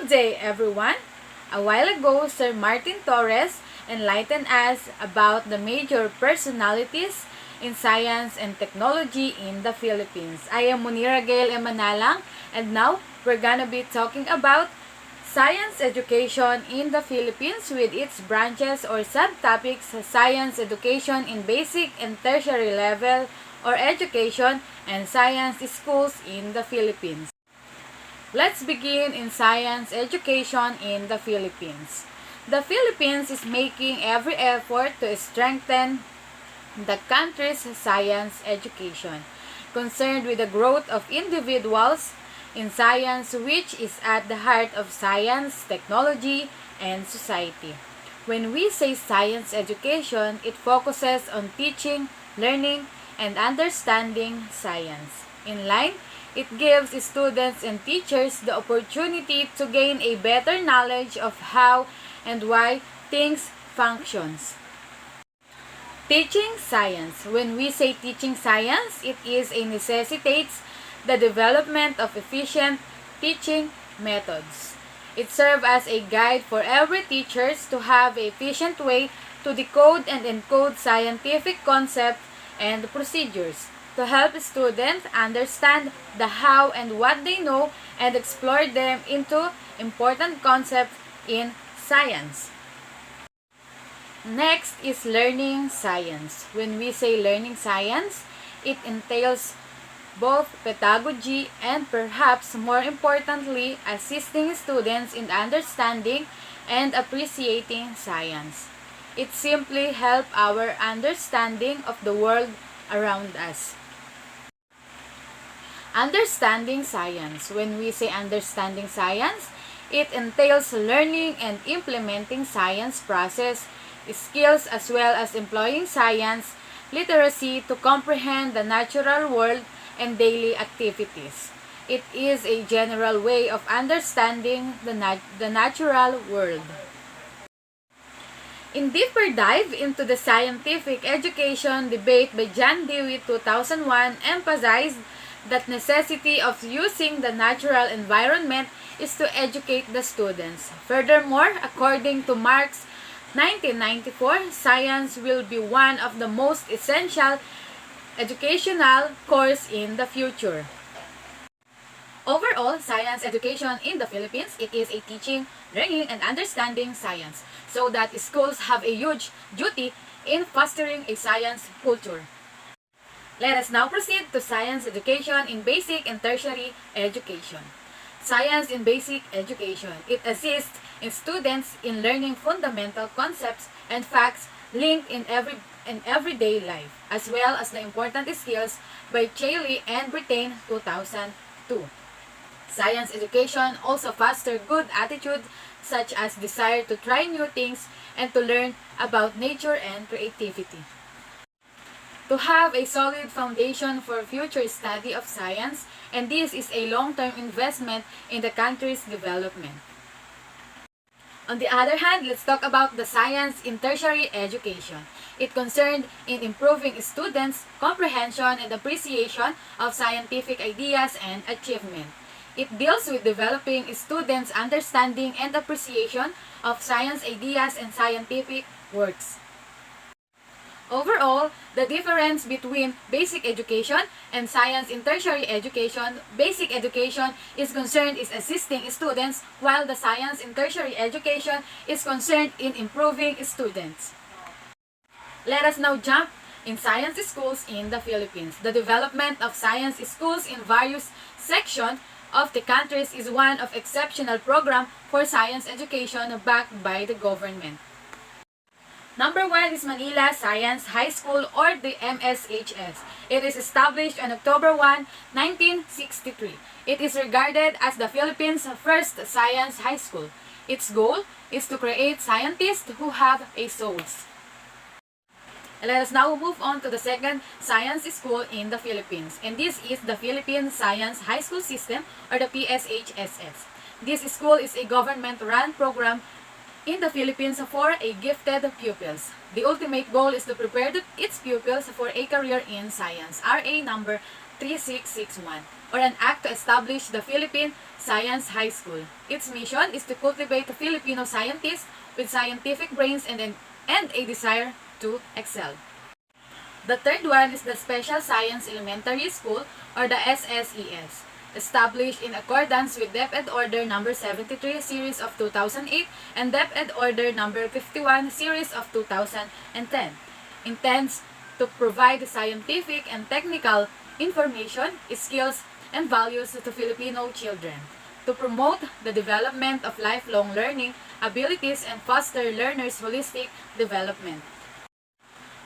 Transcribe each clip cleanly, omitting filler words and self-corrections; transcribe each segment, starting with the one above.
Good day, everyone. A while ago, Sir Martin Torres enlightened us about the major personalities in science and technology in the Philippines. I am Monira, Gail, and Manalang, and now we're gonna be talking about science education in the Philippines with its branches or subtopics: science education in basic and tertiary level or education, and science schools in the Philippines. Let's begin in science education in the Philippines. The Philippines is making every effort to strengthen the country's science education, concerned with the growth of individuals in science, which is at the heart of science, technology, and society. When we say science education, it focuses on teaching, learning, and understanding science. In line, it gives students and teachers the opportunity to gain a better knowledge of how and why things functions. Teaching science. When we say teaching science, it necessitates the development of efficient teaching methods. It serves as a guide for every teacher to have an efficient way to decode and encode scientific concepts and procedures, to help students understand the how and what they know and explore them into important concepts in science. Next is learning science. When we say learning science, it entails both pedagogy and, perhaps more importantly, assisting students in understanding and appreciating science. It simply helps our understanding of the world around us. Understanding science. When we say understanding science, it entails learning and implementing science process, skills, as well as employing science literacy to comprehend the natural world and daily activities. It is a general way of understanding the natural world. In deeper dive into the scientific education debate by John Dewey 2001 emphasized that necessity of using the natural environment is to educate the students. Furthermore, according to Marx 1994, science will be one of the most essential educational course in the future. Overall, science education in the Philippines, it is a teaching, learning, and understanding science, so that schools have a huge duty in fostering a science culture. Let us now proceed to science education in basic and tertiary education. Science in basic education. It assists in students in learning fundamental concepts and facts linked in everyday life, as well as the important skills by Cayley and Britain 2002. Science education also fosters good attitude such as desire to try new things and to learn about nature and creativity. To have a solid foundation for future study of science, and this is a long-term investment in the country's development. On the other hand, let's talk about the science in tertiary education. It concerned in improving students' comprehension and appreciation of scientific ideas and achievement. It deals with developing students' understanding and appreciation of science ideas and scientific works. Overall, the difference between basic education and science in tertiary education: basic education is concerned in assisting students, while the science in tertiary education is concerned in improving students. Let us now jump in science schools in the Philippines. The development of science schools in various sections of the countries is one of exceptional program for science education backed by the government. Number 1 is Manila Science High School, or the MSHS. It is established on October 1, 1963. It is regarded as the Philippines' first science high school. Its goal is to create scientists who have a soul. Let us now move on to the second science school in the Philippines, and this is the Philippine Science High School System, or the PSHSS. This school is a government-run program in the Philippines for a gifted pupils. The ultimate goal is to prepare its pupils for a career in science. RA number 3661, or an act to establish the Philippine Science High School. Its mission is to cultivate Filipino scientists with scientific brains and a desire to excel. The third one is the Special Science Elementary School, or the SSES, established in accordance with DepEd Order No. 73 Series of 2008 and DepEd Order No. 51 Series of 2010, intends to provide scientific and technical information, skills, and values to Filipino children, to promote the development of lifelong learning abilities and foster learners' holistic development.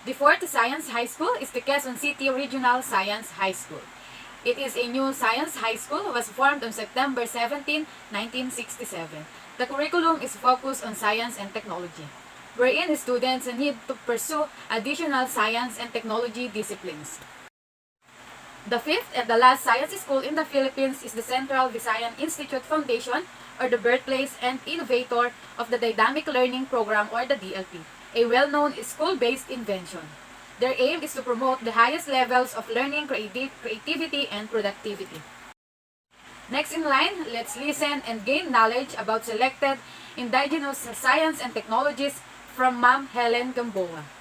The fourth Science High School is the Quezon City Regional Science High School. It is a new science high school, was formed on September 17, 1967. The curriculum is focused on science and technology, wherein students need to pursue additional science and technology disciplines. The fifth and the last science school in the Philippines is the Central Visayan Institute Foundation, or the birthplace and innovator of the Dynamic Learning Program, or the DLP, a well-known school-based invention. Their aim is to promote the highest levels of learning, creativity, and productivity. Next in line, let's listen and gain knowledge about selected indigenous science and technologies from Ma'am Helen Gamboa.